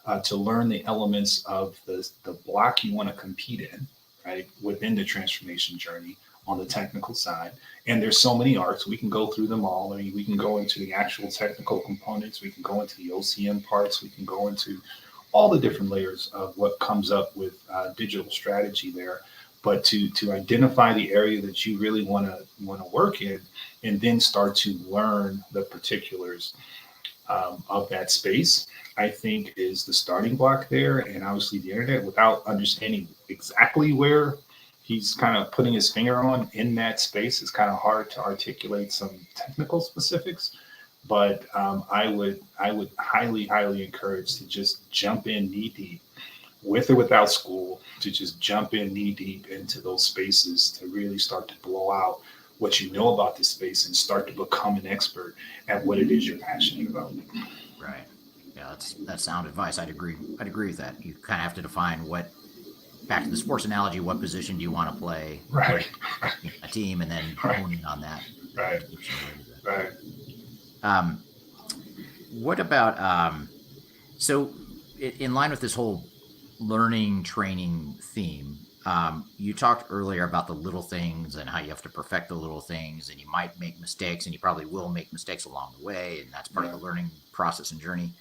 the elements of the block you want to compete in, right, within the transformation journey on the technical side. And there's so many arts. We can go through them all. I mean, we can go into the actual technical components. We can go into the OCM parts. We can go into all the different layers of what comes up with digital strategy there. But to identify the area that you really want to work in, and then start to learn the particulars of that space, I think is the starting block there. And obviously the internet, without understanding exactly where he's kind of putting his finger on in that space, is kind of hard to articulate some technical specifics. But I would highly, highly encourage to just jump in knee deep, with or without school, to just jump in knee deep into those spaces to really start to blow out what you know about this space and start to become an expert at what it is you're passionate about. Right. Yeah, that's sound advice. I'd agree with that. You kind of have to define back to the sports analogy, what position do you want to play? Right. A team, and then hone in on that. Right. Right. What about so in line with this whole learning training theme, you talked earlier about the little things and how you have to perfect the little things, and you might make mistakes, and you probably will make mistakes along the way, and that's part of the learning process and journey.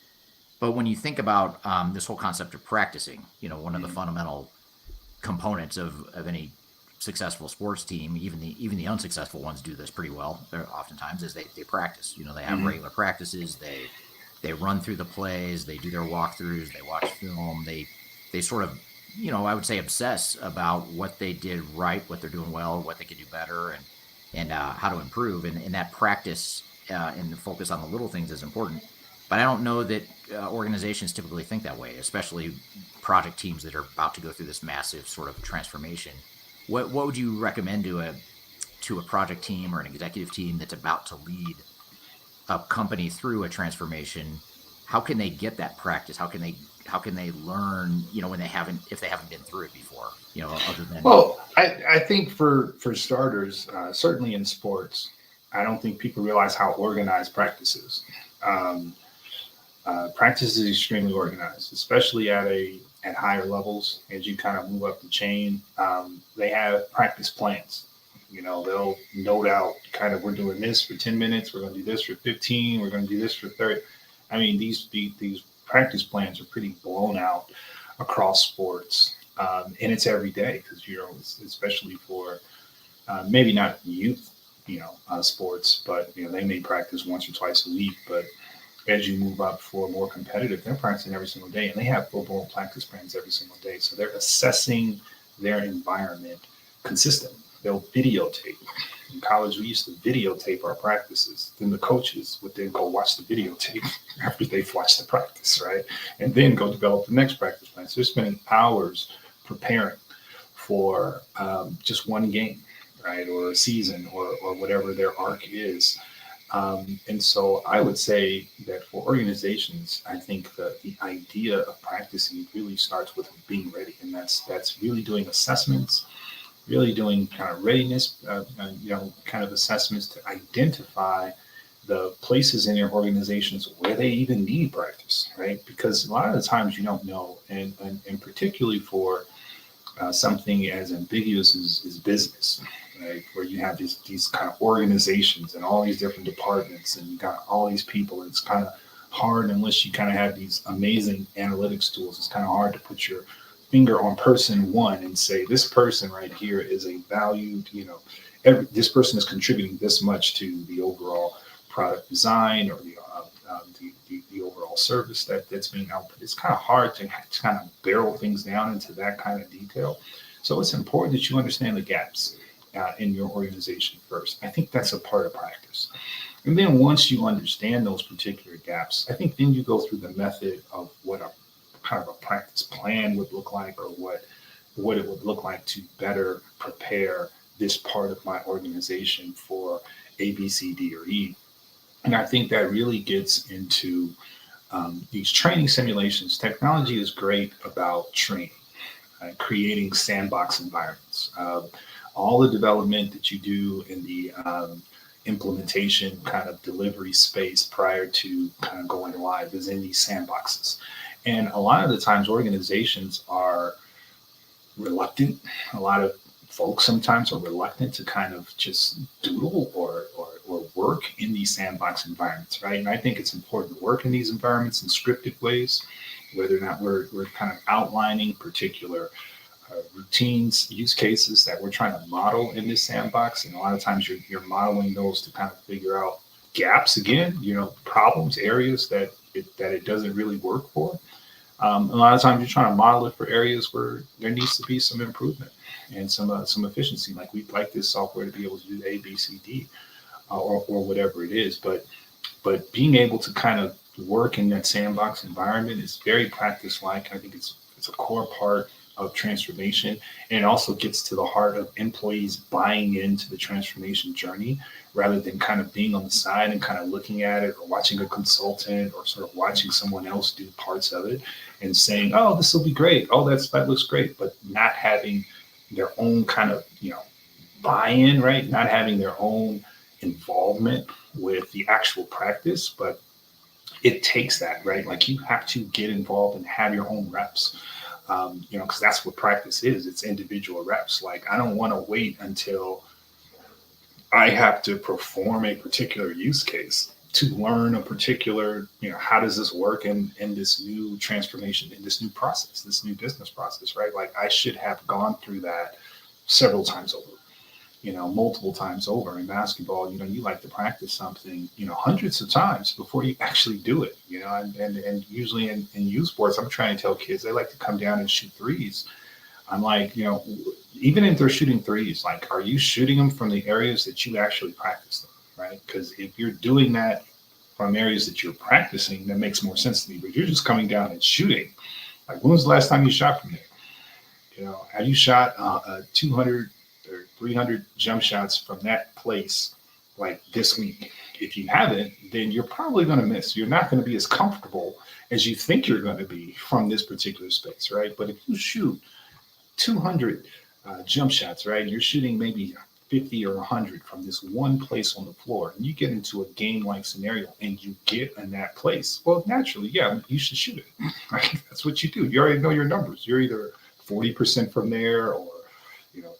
But when you think about this whole concept of practicing, one of the fundamental components of any successful sports team, even the unsuccessful ones do this pretty well. Oftentimes is they practice. They have regular practices. They run through the plays. They do their walkthroughs. They watch film. They sort of, I would say, obsess about what they did right, what they're doing well, what they could do better, and how to improve. And that practice and the focus on the little things is important. But I don't know that organizations typically think that way, especially project teams that are about to go through this massive sort of transformation. What would you recommend to a project team or an executive team that's about to lead a company through a transformation? How can they get that practice? How can they learn, if they haven't been through it before, other than... Well, I think for starters, certainly in sports, I don't think people realize how organized practice is. Practice is extremely organized, especially at higher levels. As you kind of move up the chain, they have practice plans. They'll note out kind of, we're doing this for 10 minutes, we're going to do this for 15, we're going to do this for 30. I mean, these practice plans are pretty blown out across sports, and it's every day because especially for maybe not youth, sports, but they may practice once or twice a week. But as you move up for more competitive, they're practicing every single day, and they have full-blown practice plans every single day. So they're assessing their environment consistently. They'll videotape. In college, we used to videotape our practices. Then the coaches would then go watch the videotape after they've watched the practice, right? And then go develop the next practice plan. So they're spending hours preparing for just one game, right, or a season, or whatever their arc is. And so I would say that for organizations, I think that the idea of practicing really starts with being ready, and that's really doing assessments, really doing kind of readiness, kind of assessments to identify the places in your organizations where they even need practice, right? Because a lot of the times you don't know, and particularly for something as ambiguous as business, right? Where you have these kind of organizations and all these different departments, and you got all these people. It's kind of hard unless you kind of have these amazing analytics tools. It's kind of hard to put your finger on person one and say this person right here is a valued, this person is contributing this much to the overall product design or the overall service that's being output. It's kind of hard to kind of barrel things down into that kind of detail. So it's important that you understand the gaps in your organization first. I think that's a part of practice. And then once you understand those particular gaps, I think then you go through the method of what a kind of a practice plan would look like, or what it would look like to better prepare this part of my organization for A, B, C, D, or E. And I think that really gets into these training simulations. Technology is great about training, creating sandbox environments. All the development that you do in the implementation kind of delivery space prior to kind of going live is in these sandboxes. And a lot of the times organizations are reluctant. A lot of folks sometimes are reluctant to kind of just doodle or work in these sandbox environments, right? And I think it's important to work in these environments in scripted ways, whether or not we're kind of outlining particular routines, use cases that we're trying to model in this sandbox. And a lot of times you're modeling those to kind of figure out gaps again, problems, areas that it doesn't really work for. A lot of times you're trying to model it for areas where there needs to be some improvement and some efficiency. Like we'd like this software to be able to do A, B, C, D, or whatever it is. But being able to kind of work in that sandbox environment is very practice-like. I think it's a core part of transformation, and it also gets to the heart of employees buying into the transformation journey rather than kind of being on the side and kind of looking at it, or watching a consultant, or sort of watching someone else do parts of it and saying, oh, this will be great, oh, that looks great, but not having their own kind of buy-in, right? Not having their own involvement with the actual practice. But it takes that, right? Like you have to get involved and have your own reps. Because that's what practice is. It's individual reps. Like I don't want to wait until I have to perform a particular use case to learn a particular, how does this work in this new transformation, in this new process, this new business process, right? Like I should have gone through that several times over, multiple times over. In basketball, you like to practice something, hundreds of times before you actually do it, and usually in youth sports, I'm trying to tell kids, they like to come down and shoot threes. I'm like, even if they're shooting threes, like, are you shooting them from the areas that you actually practice them, right? Because if you're doing that from areas that you're practicing, that makes more sense to me. But you're just coming down and shooting. Like, when was the last time you shot from there? Have you shot 200 or 300 jump shots from that place like this week? If you haven't, then you're probably going to miss. You're not going to be as comfortable as you think you're going to be from this particular space, right? But if you shoot 200 jump shots, right? You're shooting maybe 50 or 100 from this one place on the floor, and you get into a game-like scenario and you get in that place. Well, naturally, yeah, you should shoot it. Right? That's what you do. You already know your numbers. You're either 40% from there, or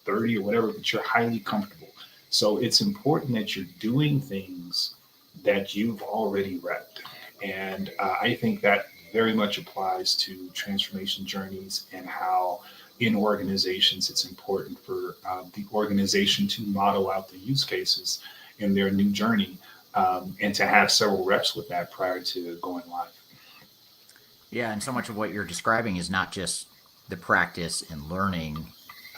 30 or whatever, but you're highly comfortable. So it's important that you're doing things that you've already repped. And I think that very much applies to transformation journeys, and how in organizations it's important for the organization to model out the use cases in their new journey, and to have several reps with that prior to going live. Yeah, and so much of what you're describing is not just the practice and learning,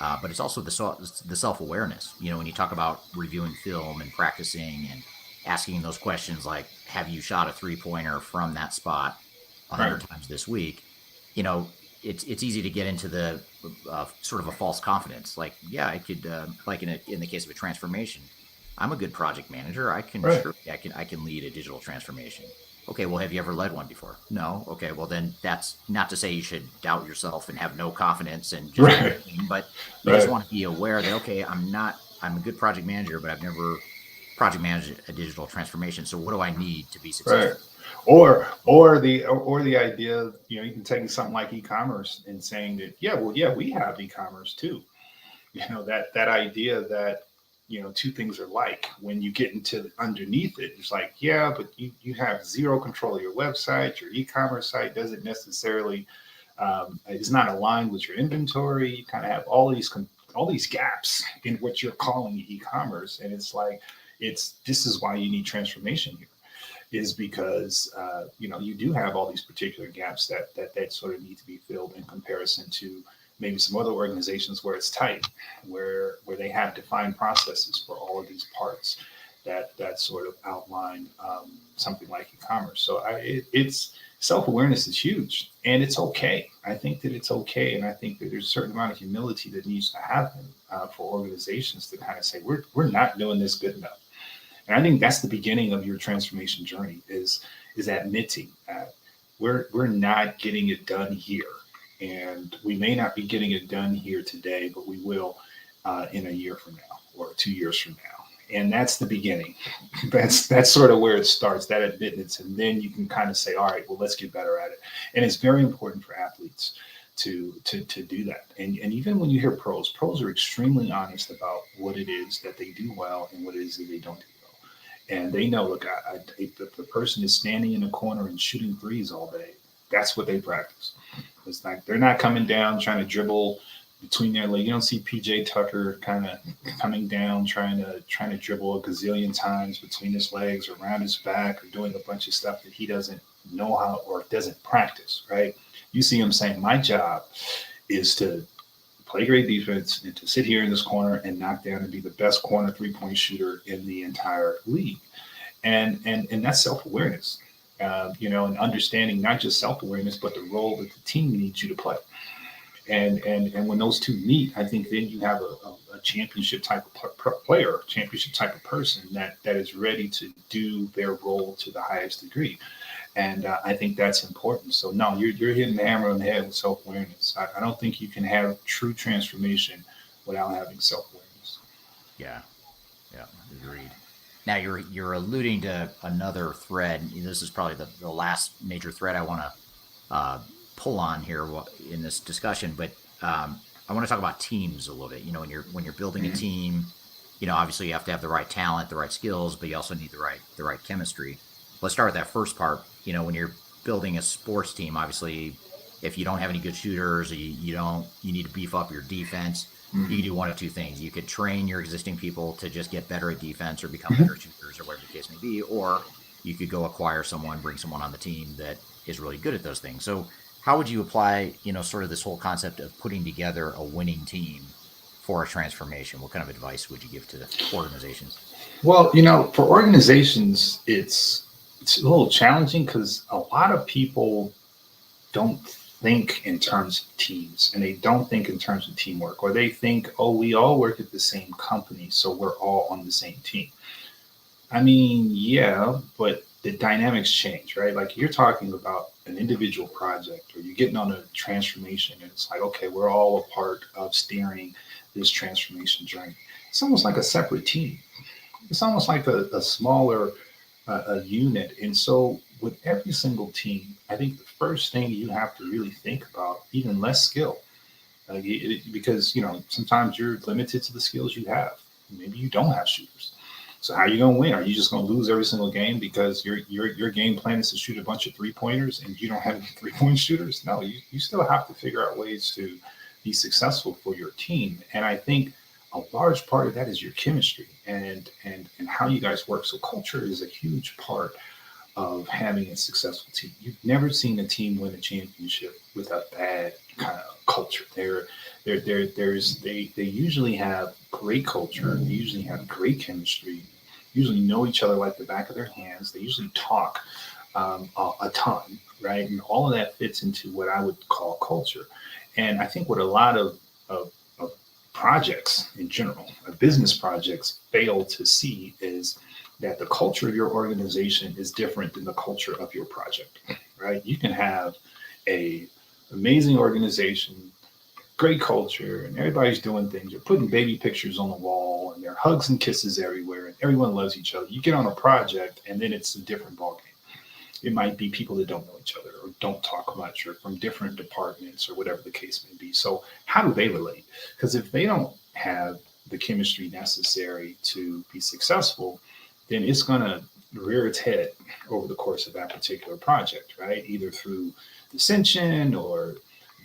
but it's also the self-awareness. When you talk about reviewing film and practicing and asking those questions like, have you shot a three-pointer from that spot 100 Right. times this week? You know, it's easy to get into the sort of a false confidence. Like, yeah, I could like in the case of a transformation, I'm a good project manager. I can Right. sure I can lead a digital transformation. Okay, well, have you ever led one before? No. Okay, well then that's not to say you should doubt yourself and have no confidence and just lead Right. a team, but you just Right. want to be aware that okay, I'm a good project manager, but I've never project managed a digital transformation. So what do I need to be Right. successful? Or the idea, you can take something like e-commerce and saying that, yeah, well, yeah, we have e-commerce too. That idea that, two things are like. When you get into underneath it, it's like, yeah, but you have zero control of your website. Your e-commerce site doesn't necessarily is not aligned with your inventory. You kind of have all these gaps in what you're calling e-commerce, and it's like, this is why you need transformation here, is because you do have all these particular gaps that sort of need to be filled in comparison to maybe some other organizations where it's tight, where they have defined processes for all of these parts that sort of outline something like e-commerce. So it's self-awareness is huge, and it's okay. I think that it's okay, and I think that there's a certain amount of humility that needs to happen for organizations to kind of say we're not doing this good enough. And I think that's the beginning of your transformation journey is admitting that we're not getting it done here. And we may not be getting it done here today, but we will in a year from now or 2 years from now. And that's the beginning. That's sort of where it starts, that admittance. And then you can kind of say, all right, well, let's get better at it. And it's very important for athletes to do that. And even when you hear pros are extremely honest about what it is that they do well and what it is that they don't do well. And they know, look, if the person is standing in a corner and shooting threes all day, that's what they practice. It's like they're not coming down trying to dribble between their legs. You don't see PJ Tucker kind of coming down trying to dribble a gazillion times between his legs or around his back or doing a bunch of stuff that he doesn't know how or doesn't practice, right? You see him saying, my job is to play great defense and to sit here in this corner and knock down and be the best corner 3-point shooter in the entire league. And that's self-awareness, and understanding not just self-awareness, but the role that the team needs you to play. And when those two meet, I think then you have a championship type of player, championship type of person that is ready to do their role to the highest degree. And I think that's important. So no, you're hitting the hammer on the head with self-awareness. I don't think you can have true transformation without having self-awareness. Yeah, yeah, agreed. Now you're alluding to another thread. This is probably the last major thread I want to pull on here in this discussion, but I want to talk about teams a little bit. When you're building a Mm-hmm. team, obviously you have to have the right talent, the right skills, but you also need the right chemistry. Let's start with that first part. When you're building a sports team, obviously, if you don't have any good shooters, you need to beef up your defense. You Mm-hmm. can do one of two things. You could train your existing people to just get better at defense or become Mm-hmm. better shooters or whatever the case may be, or you could go acquire someone, bring someone on the team that is really good at those things. So how would you apply, sort of this whole concept of putting together a winning team for a transformation? What kind of advice would you give to organizations? Well, for organizations, it's a little challenging because a lot of people don't think in terms of teams and they don't think in terms of teamwork, or they think, oh, we all work at the same company, so we're all on the same team. I mean, yeah, but the dynamics change, right? Like you're talking about an individual project or you're getting on a transformation and it's like, okay, we're all a part of steering this transformation journey. It's almost like a separate team. It's almost like a smaller a unit. And so with every single team, I think the first thing you have to really think about, even less skill, because sometimes you're limited to the skills you have. Maybe you don't have shooters. So how are you going to win? Are you just going to lose every single game because your game plan is to shoot a bunch of 3-pointers and you don't have any 3-point shooters? No, you still have to figure out ways to be successful for your team. And I think a large part of that is your chemistry and how you guys work. So culture is a huge part of having a successful team. You've never seen a team win a championship with a bad kind of culture. They usually have great culture. They usually have great chemistry. Usually know each other like the back of their hands. They usually talk a ton, right? And all of that fits into what I would call culture. And I think what a lot of projects in general, business projects, fail to see is that the culture of your organization is different than the culture of your project, right? You can have a amazing organization, great culture, and everybody's doing things. You're putting baby pictures on the wall, and there are hugs and kisses everywhere, and everyone loves each other. You get on a project, and then it's a different ballgame. It might be people that don't know each other or don't talk much or from different departments or whatever the case may be. So how do they relate? Because if they don't have the chemistry necessary to be successful, then it's going to rear its head over the course of that particular project, right? Either through dissension or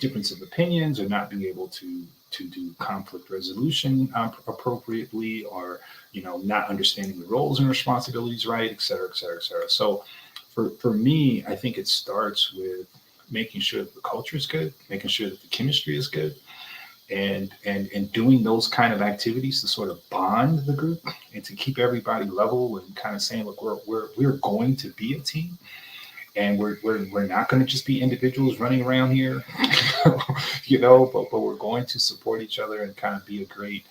difference of opinions or not being able to do conflict resolution appropriately, or not understanding the roles and responsibilities right, et cetera, et cetera, et cetera. So for me, I think it starts with making sure that the culture is good, making sure that the chemistry is good, and doing those kind of activities to sort of bond the group and to keep everybody level and kind of saying, look, we're going to be a team, and we're not going to just be individuals running around here, but we're going to support each other and kind of be a great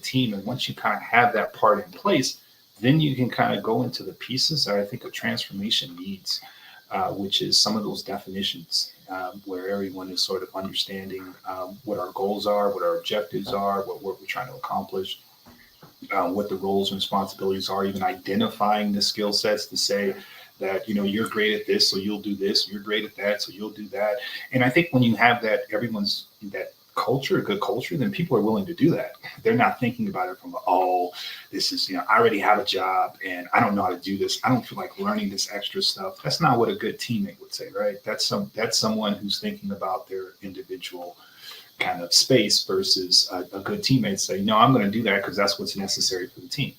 team. And once you kind of have that part in place, then you can kind of go into the pieces that I think a transformation needs, which is some of those definitions where everyone is sort of understanding what our goals are, what our objectives are, what we're trying to accomplish, what the roles and responsibilities are, even identifying the skill sets to say that, you're great at this, so you'll do this, you're great at that, so you'll do that. And I think when you have that, everyone's that culture, a good culture, then people are willing to do that. They're not thinking about it from, this is, I already have a job and I don't know how to do this. I don't feel like learning this extra stuff. That's not what a good teammate would say, right? That's someone who's thinking about their individual kind of space versus a good teammate say, no, I'm going to do that because that's what's necessary for the team,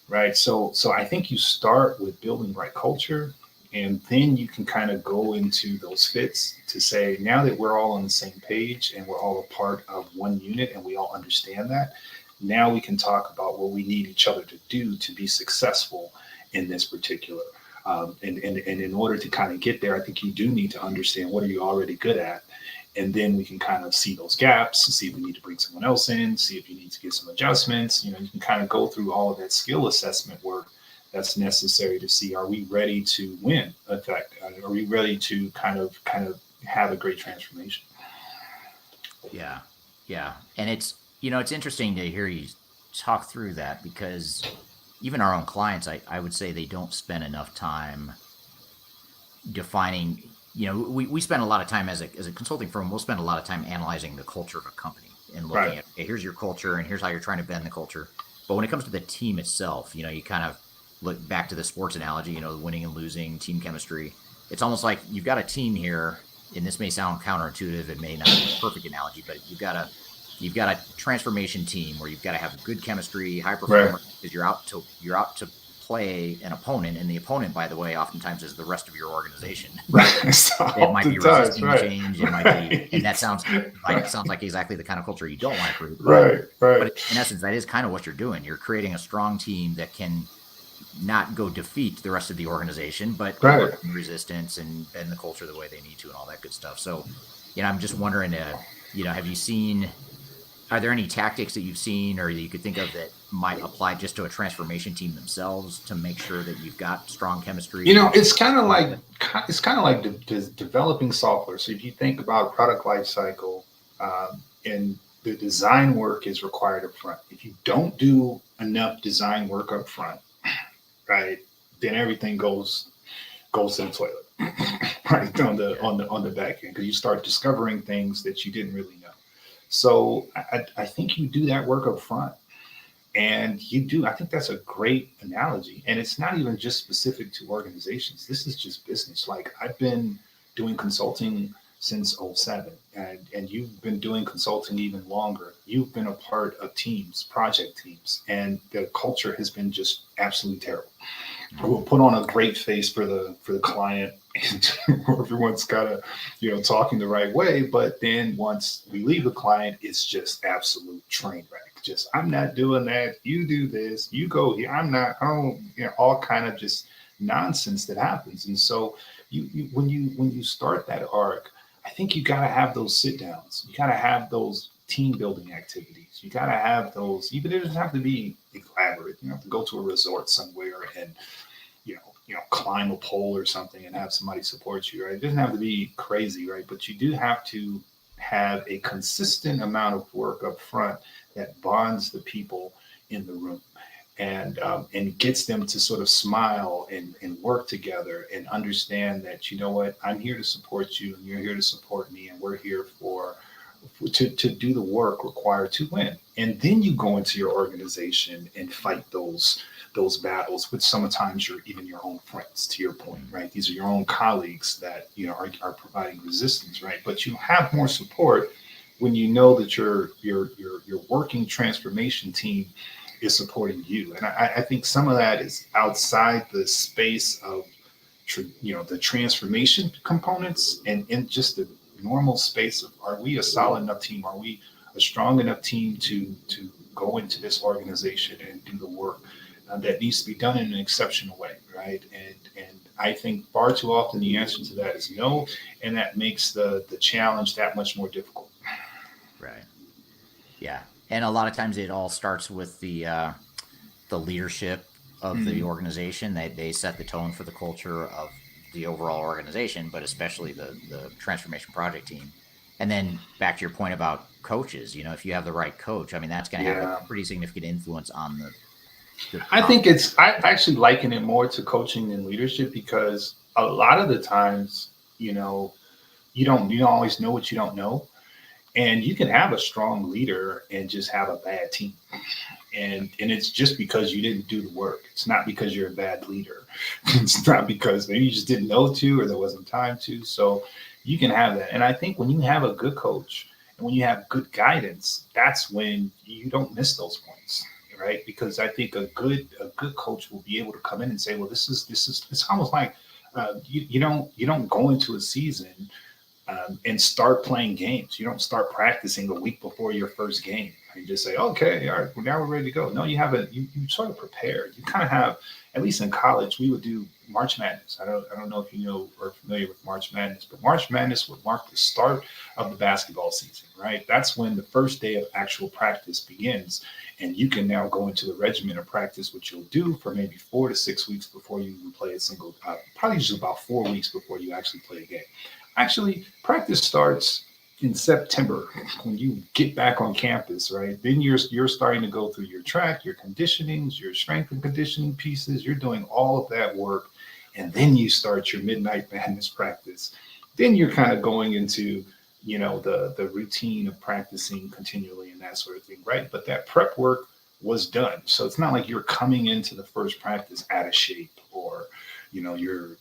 right? So I think you start with building the right culture, and then you can kind of go into those fits to say, now that we're all on the same page and we're all a part of one unit and we all understand that, now we can talk about what we need each other to do to be successful in this particular. And in order to kind of get there, I think you do need to understand what are you already good at. And then we can kind of see those gaps, see if we need to bring someone else in, see if you need to get some adjustments. You can kind of go through all of that skill assessment work that's necessary to see, are we ready to win? In fact, are we ready to kind of have a great transformation? Yeah. Yeah. And it's interesting to hear you talk through that, because even our own clients, I would say they don't spend enough time defining, we spend a lot of time as a consulting firm, we'll spend a lot of time analyzing the culture of a company and looking Right. at, okay, here's your culture and here's how you're trying to bend the culture. But when it comes to the team itself, you kind of look back to the sports analogy, the winning and losing, team chemistry. It's almost like you've got a team here, and this may sound counterintuitive, it may not be a perfect analogy, but you've got a transformation team where you've got to have good chemistry, high performer, because you're out to play an opponent, and the opponent, by the way, oftentimes is the rest of your organization. Right. It might be resisting right. change. It might be, and that sounds like exactly the kind of culture you don't want to create. Right. But in essence, that is kind of what you're doing. You're creating a strong team that can not go defeat the rest of the organization, but resistance and bend the culture the way they need to and all that good stuff. So, I'm just wondering, have you seen, are there any tactics that you've seen or that you could think of that might apply just to a transformation team themselves to make sure that you've got strong chemistry? It's kind of like developing software. So if you think about product life cycle, and the design work is required up front. If you don't do enough design work up front, right, then everything goes to the toilet, right, on the back end, because you start discovering things that you didn't really know. So I think you do that work up front, and I think that's a great analogy. And it's not even just specific to organizations. This is just business. Like, I've been doing consulting since '07, and you've been doing consulting even longer. You've been a part of teams, project teams, and the culture has been just absolutely terrible. We'll put on a great face for the client, and everyone's got to, talking the right way. But then once we leave the client, it's just absolute train wreck. Just, I'm not doing that. You do this. You go here. I'm not. Oh, all kind of just nonsense that happens. And so when you start that arc, I think you got to have those sit downs. You got to have those team building activities. You got to have those, even it doesn't have to be elaborate. You don't have to go to a resort somewhere and climb a pole or something and have somebody support you, right? It doesn't have to be crazy, right? But you do have to have a consistent amount of work up front that bonds the people in the room and gets them to sort of smile and work together and understand that, you know what, I'm here to support you and you're here to support me, and we're here to do the work required to win. And then you go into your organization and fight those battles with sometimes even your own friends, to your point, right? These are your own colleagues that are providing resistance, right? But you have more support when you know that your working transformation team is supporting you. And I think some of that is outside the space of the transformation components, and in just the normal space of, are we a solid enough team? Are we a strong enough team to go into this organization and do the work that needs to be done in an exceptional way, right? And I think far too often the answer to that is no, and that makes the challenge that much more difficult. Right. Yeah. And a lot of times it all starts with the leadership of the organization. They set the tone for the culture of the overall organization, but especially the transformation project team. And then back to your point about coaches, if you have the right coach, I mean, that's going to have a pretty significant influence on the I think I actually liken it more to coaching than leadership, because a lot of the times, you don't always know what you don't know. And you can have a strong leader and just have a bad team. And it's just because you didn't do the work. It's not because you're a bad leader. It's not because maybe you just didn't know to, or there wasn't time to. So you can have that. And I think when you have a good coach and when you have good guidance, that's when you don't miss those points, right? Because I think a good coach will be able to come in and say, well, this is it's almost like you don't go into a season and start playing games. You don't start practicing a week before your first game. You just say, okay, all right, well, now we're ready to go. No, you haven't. You sort of prepared. You kind of have, at least in college, we would do March Madness. I don't know if you know or familiar with March Madness, but March Madness would mark the start of the basketball season, right? That's when the first day of actual practice begins. And you can now go into the regimen of practice, which you'll do for maybe 4 to 6 weeks before you even play a single, probably just about 4 weeks before you actually play a game. Actually, practice starts in September when you get back on campus, right? Then you're starting to go through your track, your conditionings, your strength and conditioning pieces. You're doing all of that work, and then you start your midnight madness practice. Then you're kind of going into the routine of practicing continually and that sort of thing, right? But that prep work was done, so it's not like you're coming into the first practice out of shape, or you're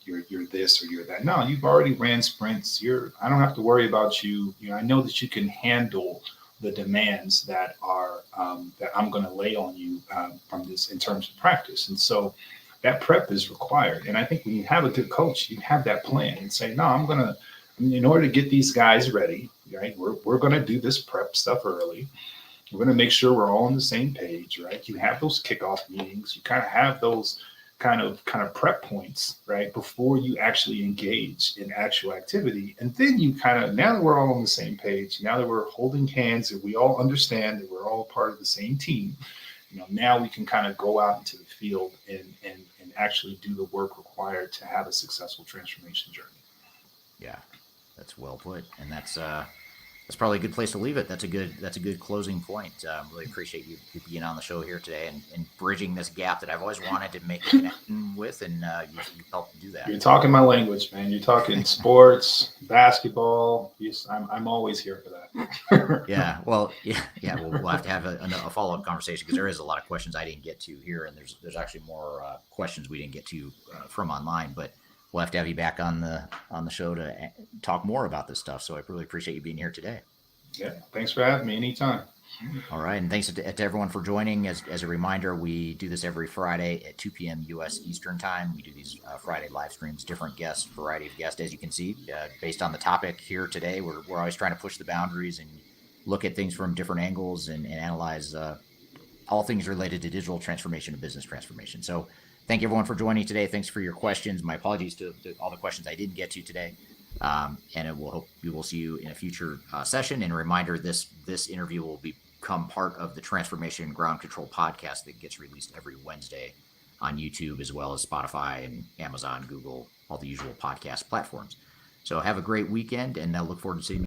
this or you're that. No, you've already ran sprints. I don't have to worry about you. I know that you can handle the demands that I'm going to lay on you from this in terms of practice. And so that prep is required. And I think when you have a good coach, you have that plan and say, no, in order to get these guys ready, right? We're going to do this prep stuff early. We're going to make sure we're all on the same page, right? You have those kickoff meetings. You kind of have those kind of prep points, right, before you actually engage in actual activity. And then you now that we're all on the same page, now that we're holding hands and we all understand that we're all part of the same team, now we can kind of go out into the field and actually do the work required to have a successful transformation journey. Yeah, that's well put. And that's probably a good place to leave it. That's a good closing point. Really appreciate you being on the show here today and bridging this gap that I've always wanted to make a connection with, and you helped do that. You're talking my language, man. You're talking sports, basketball. Yes, I'm always here for that. Yeah, well, we'll have to have a follow-up conversation, because there is a lot of questions I didn't get to here, and there's actually more questions we didn't get to from online, but we'll have to have you back on the show to talk more about this stuff. So I really appreciate you being here today. Yeah, thanks for having me. Anytime. All right, and thanks to everyone for joining. As a reminder, we do this every Friday at 2 p.m. U.S. Eastern Time. We do these Friday live streams, different guests, variety of guests, as you can see. Based on the topic here today, we're always trying to push the boundaries and look at things from different angles and analyze all things related to digital transformation and business transformation. So thank everyone for joining today. Thanks for your questions. My apologies to all the questions I didn't get to today. And it will hope we will see you in a future session. And a reminder, this interview will become part of the Transformation Ground Control podcast that gets released every Wednesday on YouTube, as well as Spotify and Amazon, Google, all the usual podcast platforms. So have a great weekend, and I look forward to seeing you.